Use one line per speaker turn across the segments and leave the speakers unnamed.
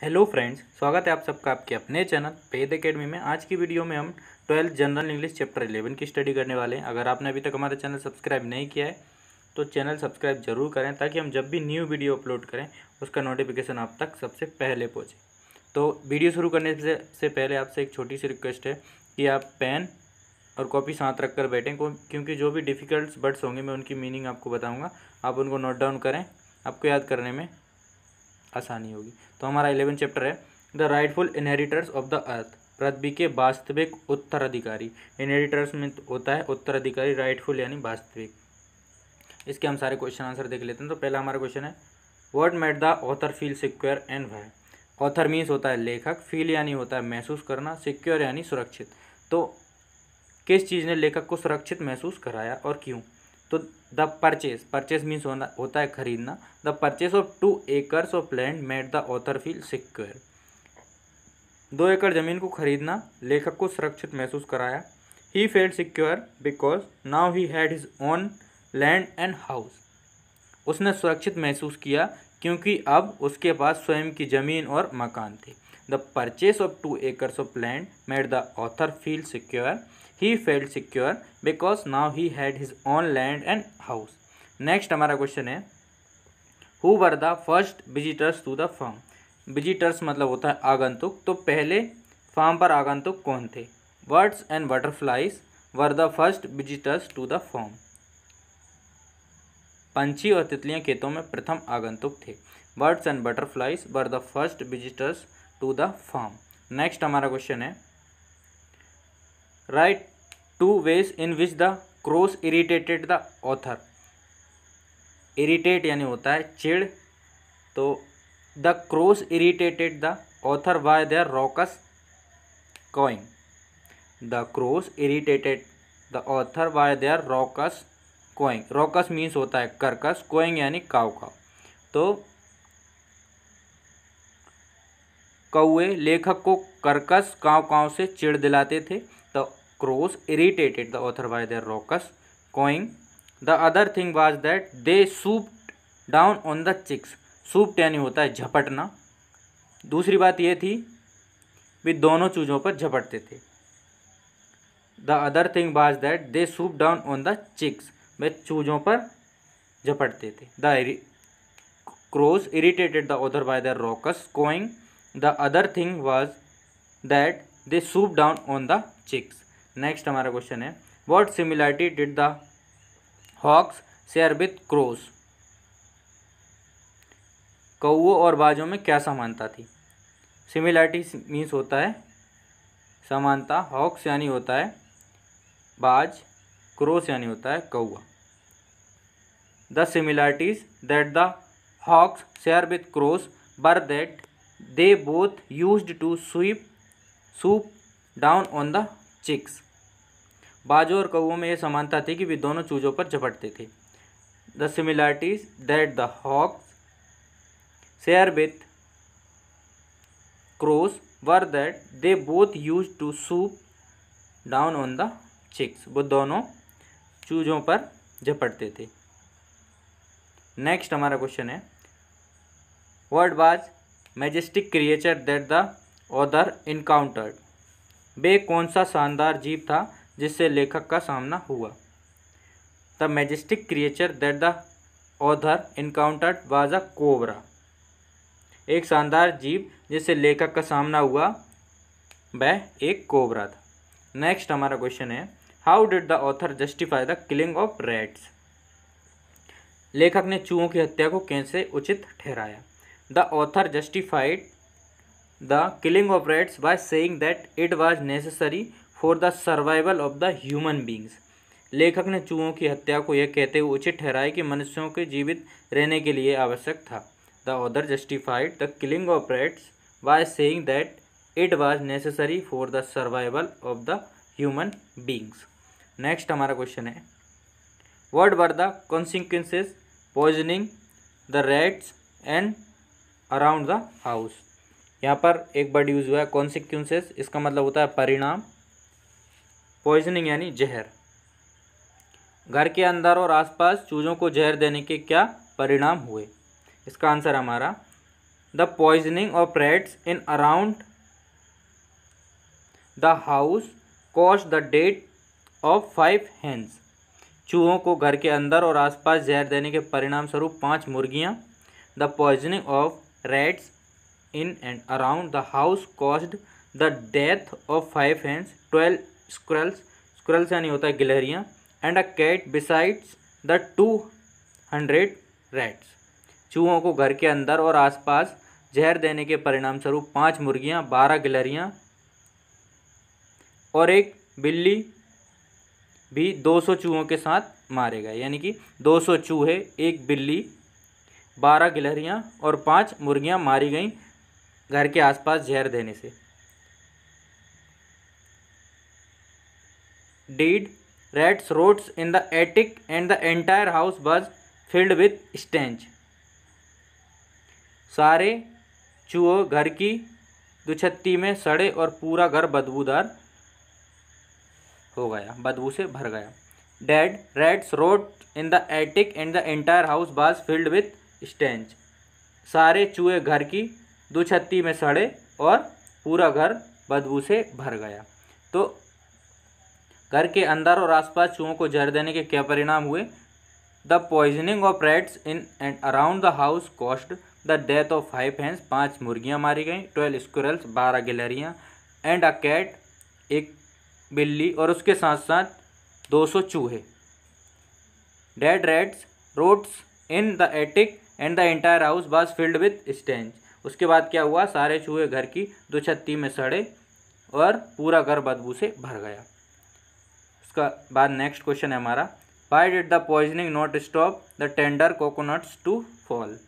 Hello friends, स्वागत है आप सबका आपके अपने चैनल वेद एकेडमी में। आज की वीडियो में हम 12th जनरल इंग्लिश चैप्टर 11 की स्टडी करने वाले हैं। अगर आपने अभी तक हमारा चैनल सब्सक्राइब नहीं किया है तो चैनल सब्सक्राइब जरूर करें, ताकि हम जब भी न्यू वीडियो अपलोड करें उसका नोटिफिकेशन आप तक सबसे पहले पहुँचे। तो वीडियो शुरू करने से पहले आपसे एक छोटी सी रिक्वेस्ट है कि आप पेन और कॉपी साथ रख कर बैठें, क्योंकि जो भी डिफ़िकल्ट वर्ड्स होंगे मैं उनकी मीनिंग आपको बताऊँगा। आप उनको नोट डाउन करें, आपको याद करने में आसानी होगी। तो हमारा 11 चैप्टर है the rightful inheritors of the earth, पृथ्वी के वास्तविक उत्तराधिकारी। इनहेरिटर्स में होता है उत्तराधिकारी, राइटफुल यानी वास्तविक। इसके हम सारे क्वेश्चन आंसर देख लेते हैं। तो पहला हमारा क्वेश्चन है what made the author feel secure and why. Author means होता है लेखक, फील यानी होता है महसूस करना, सिक्योर यानी सुरक्षित। तो किस चीज़ ने लेखक को सुरक्षित महसूस कराया और क्यों? तो द परचेज, परचेज मीन्स होता है खरीदना। The purchase of 2 acres of land made the author feel secure. 2 एकड़ जमीन को खरीदना लेखक को सुरक्षित महसूस कराया। He felt secure because now he had his own land and house. उसने सुरक्षित महसूस किया क्योंकि अब उसके पास स्वयं की जमीन और मकान थे। The purchase of 2 acres of land made the author feel secure. He felt secure because now he had his own land and house. Next हमारा क्वेश्चन है Who were the first visitors to the farm? Visitors मतलब होता है आगंतुक। तो पहले farm पर आगंतुक कौन थे? Birds and butterflies were the first visitors to the farm. पंछी और तितलियां खेतों में प्रथम आगंतुक थे। Birds and butterflies were the first visitors to the farm. Next हमारा क्वेश्चन है right 2 ways in which the crows irritated the author. Irritate यानी होता है चिड़। तो the crows irritated the author by their raucous cawing. The crows irritated the author by their raucous cawing. raucous means होता है कर्कश, cawing यानी काव काव। तो कौए लेखक को कर्कश काव काव से चिढ़ दिलाते थे। तो crows irritated the author by their raucous cawing. The other thing was that they swooped down on the chicks. swooped यानी होता है झपटना। दूसरी बात यह थी वे दोनों चूजों पर झपटते थे। The other thing was that they swooped down on the chicks. वे चूजों पर झपटते थे। The crows irritated the author by their raucous cawing. The other thing was that they swooped down on the chicks. Next हमारा question है what similarity did the hawks share with crows. कौओं और बाजों में क्या समानता थी? सिमिलरिटी मीन्स होता है समानता। हॉक्स यानी होता है बाज, क्रोस यानी होता है कौआ। The similarities that the hawks share with crows were that they both used to swoop down on the chicks. बाजों और कौओं में यह समानता थी कि वे दोनों चूजों पर झपटते थे। The similarities that the hawks share with crows were that they both use to swoop down on the chicks. वो दोनों चूजों पर झपटते थे। नेक्स्ट हमारा क्वेश्चन है what was majestic creature that the author encountered. वे कौन सा शानदार जीव था जिससे लेखक का सामना हुआ? The majestic creature that the author encountered was a cobra. एक शानदार जीव जिससे लेखक का सामना हुआ वह एक कोबरा था। नेक्स्ट हमारा क्वेश्चन है how did the author justify the killing of rats. लेखक ने चूहों की हत्या को कैसे उचित ठहराया? The author justified the killing of rats by saying that it was necessary for the survival of the human beings. लेखक ने चूहों की हत्या को यह कहते हुए उचित ठहराया कि मनुष्यों के जीवित रहने के लिए आवश्यक था। The author justified the killing of rats by saying that it was necessary for the survival of the human beings. Next हमारा क्वेश्चन है What were the consequences poisoning the rats and around the house. यहाँ पर एक word use हुआ है consequences, इसका मतलब होता है परिणाम। पॉइजनिंग यानी जहर। घर के अंदर और आसपास चूजों को जहर देने के क्या परिणाम हुए? इसका आंसर हमारा the poisoning of rats in around the house cost the death of 5 hens. चूहों को घर के अंदर और आसपास जहर देने के परिणाम स्वरूप 5 मुर्गियां। The poisoning of rats in and around the house caused the death of 5 hens, 12 squirrels, squirrels यानी होता है गिलहरियाँ, and a cat besides the 200 rats. चूहों को घर के अंदर और आसपास जहर देने के परिणाम स्वरूप 5 मुर्गियाँ, 12 गिलहरियाँ और एक बिल्ली भी 200 चूहों के साथ मारे गए। यानी कि 200 चूहे, एक बिल्ली, 12 गिलहरियाँ और 5 मुर्गियाँ मारी गईं घर के आसपास जहर देने से। Did rats rots in the attic and the entire house was filled with stench। सारे चूहे घर की दुछत्ती में सड़े और पूरा घर बदबूदार हो गया, बदबू से भर गया। Did rats rot in the attic and the entire house was filled with stench। सारे चूहे घर की दुछत्ती में सड़े और पूरा घर बदबू से भर गया। तो घर के अंदर और आसपास चूहों को जहर देने के क्या परिणाम हुए? The poisoning of rats in and around the house cost the death of 5 hens, 5 मुर्गियाँ मारी गईं, 12 स्क्विरल्स, 12 गिलहरियाँ, एंड अ कैट, एक बिल्ली, और उसके साथ साथ 200 चूहे। Dead rats rots in the attic and the entire house was filled with stench. उसके बाद क्या हुआ? सारे चूहे घर की दुछत्ती में सड़े और पूरा घर बदबू से भर गया। उसका बाद नेक्स्ट क्वेश्चन है हमारा, why did the poisoning not stop the tender coconuts to fall.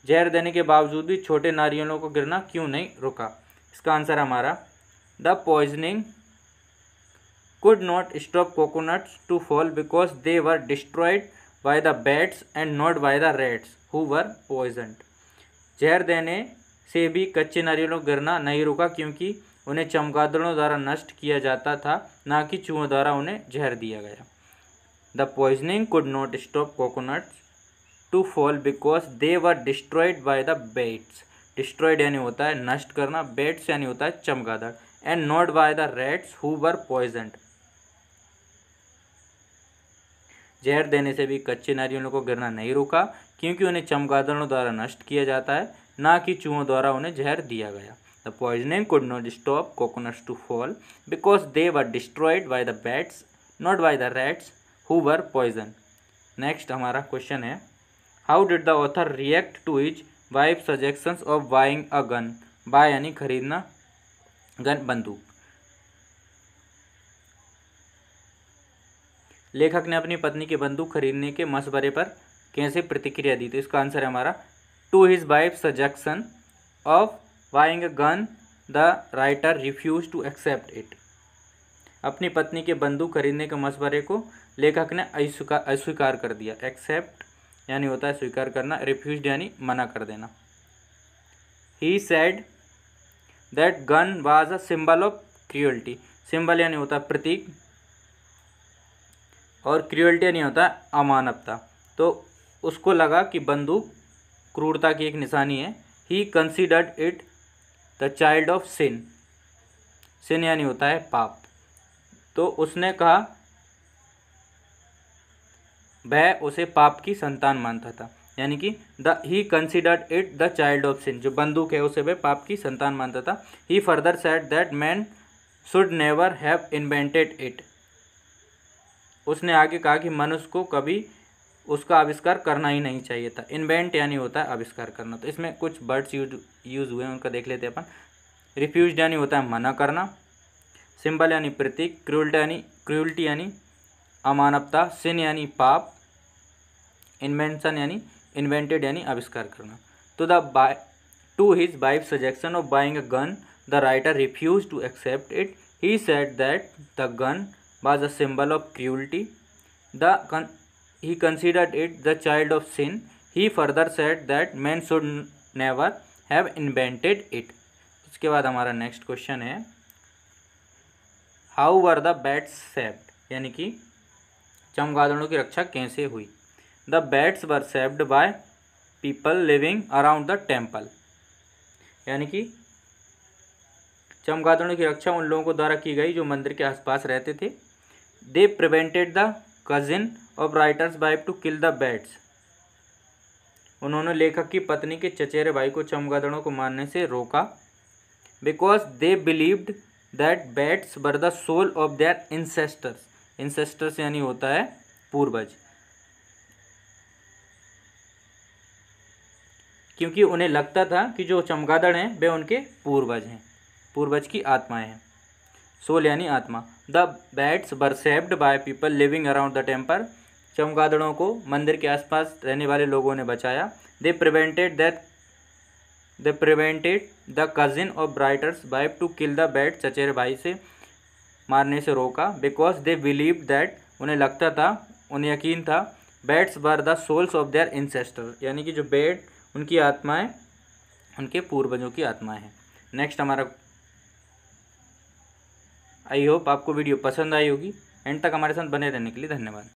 जहर देने के बावजूद भी छोटे नारियलों को गिरना क्यों नहीं रुका? इसका आंसर हमारा, the poisoning could not stop coconuts to fall because they were destroyed by the bats and not by the rats who were poisoned. जहर देने से भी कच्चे नारियलों को गिरना नहीं रुका क्योंकि उन्हें चमगादड़ों द्वारा नष्ट किया जाता था, ना कि चूहों द्वारा उन्हें जहर दिया गया। The poisoning could not stop coconuts to fall because they were destroyed by the bats. Destroyed यानी होता है नष्ट करना, बेट्स यानी होता है चमगादड़, and not by the rats who were poisoned. जहर देने से भी कच्चे नारियलों को गिरना नहीं रुका क्योंकि उन्हें चमगादड़ों द्वारा नष्ट किया जाता है, ना कि चूहों द्वारा उन्हें जहर दिया गया। The poisoning could not stop coconuts to fall because they were destroyed by the bats, not by the rats who were poisoned. Next हमारा क्वेश्चन है, how did the author react to his wife's suggestions of buying a gun? buy यानी खरीदना, gun बंदूक। लेखक ने अपनी पत्नी की बंदूक खरीदने के मशवरे पर कैसे प्रतिक्रिया दी? तो इसका आंसर है हमारा, to his wife's suggestion of buying a gun, the writer refused to accept it। अपनी पत्नी के बंदूक खरीदने के मशवरे को लेखक ने अस्वीकार कर दिया। एक्सेप्ट यानी होता है स्वीकार करना, रिफ्यूज्ड यानी मना कर देना। He said that gun was a symbol of cruelty। Symbol यानी होता है प्रतीक, और क्रूअल्टी यानी होता है अमानवता। तो उसको लगा कि बंदूक क्रूरता की एक निशानी है। He considered it the child of sin. Sin यानी होता है पाप। तो उसने कहा, वह उसे पाप की संतान मानता था, यानी कि he considered it the child of sin. जो बंदूक है उसे वह पाप की संतान मानता था। He further said that man should never have invented it. उसने आगे कहा कि मनुष्य को कभी उसका आविष्कार करना ही नहीं चाहिए था। इन्वेंट यानी होता है आविष्कार करना। तो इसमें कुछ वर्ड्स यूज हुए हैं, उनका देख लेते हैं अपन। रिफ्यूज्ड यानी होता है मना करना, सिंबल यानी प्रतीक, क्रूअल्टी यानी अमानवता, सिन यानी पाप, इन्वेंशन यानी इन्वेंटेड यानी आविष्कार करना। To his wife suggestion of buying a gun the writer refuse to accept it. He said that the gun was a symbol of cruelty. He considered it the child of sin. He further said that man should never have invented it। उसके बाद हमारा next question है, how were the bats saved, यानी कि चमगादड़ों की रक्षा कैसे हुई? The bats were saved by people living around the temple. यानी कि चमगादड़ों की रक्षा उन लोगों को द्वारा की गई जो मंदिर के आसपास रहते थे। They prevented the cousin of writer's wife to kill the bats. उन्होंने लेखक की पत्नी के चचेरे भाई को चमगादड़ों को मारने से रोका। Because they believed that bats were the soul of their ancestors. Ancestors यानी होता है पूर्वज, क्योंकि उन्हें लगता था कि जो चमगादड़ हैं वे उनके पूर्वज हैं, पूर्वज की आत्माएं हैं। सोल यानी आत्मा। The bats were saved by people living around the temple. चमगादड़ों को मंदिर के आसपास रहने वाले लोगों ने बचाया। They prevented the cousin of writer's wife to kill the bat. चचेरे भाई से मारने से रोका। बिकॉज दे बिलीव दैट, उन्हें लगता था, उन्हें यकीन था, bats were the souls of their ancestor, यानी कि जो बैट उनकी आत्माएं उनके पूर्वजों की आत्माएं हैं। नेक्स्ट हमारा, आई होप आपको वीडियो पसंद आई होगी। एंड तक हमारे साथ बने रहने के लिए धन्यवाद।